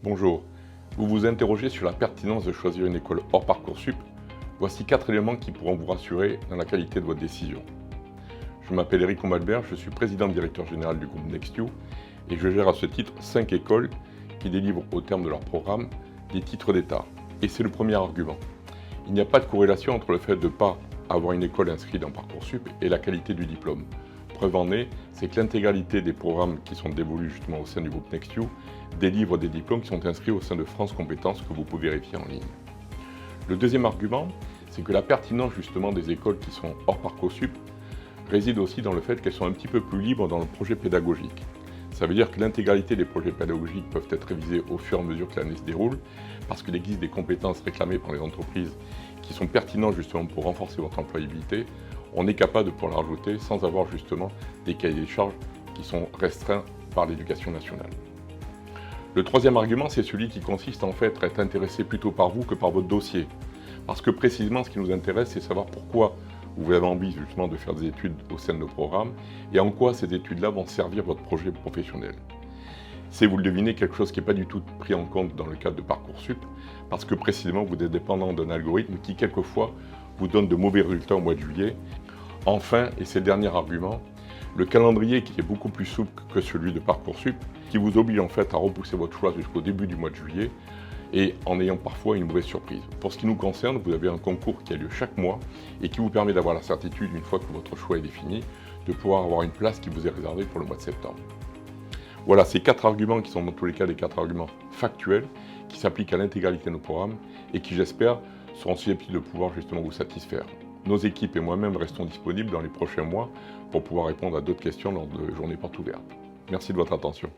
Bonjour, vous vous interrogez sur la pertinence de choisir une école hors Parcoursup. Voici 4 éléments qui pourront vous rassurer dans la qualité de votre décision. Je m'appelle Eric Combalbert, je suis président directeur général du groupe NextU et je gère à ce titre 5 écoles qui délivrent au terme de leur programme des titres d'État. Et c'est le premier argument. Il n'y a pas de corrélation entre le fait de ne pas avoir une école inscrite dans Parcoursup et la qualité du diplôme. Preuve en est, c'est que l'intégralité des programmes qui sont dévolus justement au sein du groupe NextU délivrent des diplômes qui sont inscrits au sein de France Compétences que vous pouvez vérifier en ligne. Le deuxième argument, c'est que la pertinence justement des écoles qui sont hors Parcoursup réside aussi dans le fait qu'elles sont un petit peu plus libres dans le projet pédagogique. Ça veut dire que l'intégralité des projets pédagogiques peuvent être révisés au fur et à mesure que l'année se déroule, parce qu'il existe des compétences réclamées par les entreprises qui sont pertinentes justement pour renforcer votre employabilité. On est capable de pouvoir la rajouter sans avoir justement des cahiers des charges qui sont restreints par l'éducation nationale. Le troisième argument, c'est celui qui consiste en fait à être intéressé plutôt par vous que par votre dossier. Parce que précisément, ce qui nous intéresse, c'est savoir pourquoi vous avez envie justement de faire des études au sein de nos programmes et en quoi ces études-là vont servir votre projet professionnel. C'est, vous le devinez, quelque chose qui n'est pas du tout pris en compte dans le cadre de Parcoursup, parce que précisément, vous êtes dépendant d'un algorithme qui, quelquefois, vous donne de mauvais résultats au mois de juillet. Enfin, et c'est le dernier argument, le calendrier qui est beaucoup plus souple que celui de Parcoursup, qui vous oblige en fait à repousser votre choix jusqu'au début du mois de juillet, et en ayant parfois une mauvaise surprise. Pour ce qui nous concerne, vous avez un concours qui a lieu chaque mois et qui vous permet d'avoir la certitude, une fois que votre choix est défini, de pouvoir avoir une place qui vous est réservée pour le mois de septembre. Voilà, ces 4 arguments qui sont dans tous les cas des 4 arguments factuels, qui s'appliquent à l'intégralité de nos programmes et qui, j'espère, seront susceptibles de pouvoir justement vous satisfaire. Nos équipes et moi-même restons disponibles dans les prochains mois pour pouvoir répondre à d'autres questions lors de journées portes ouvertes. Merci de votre attention.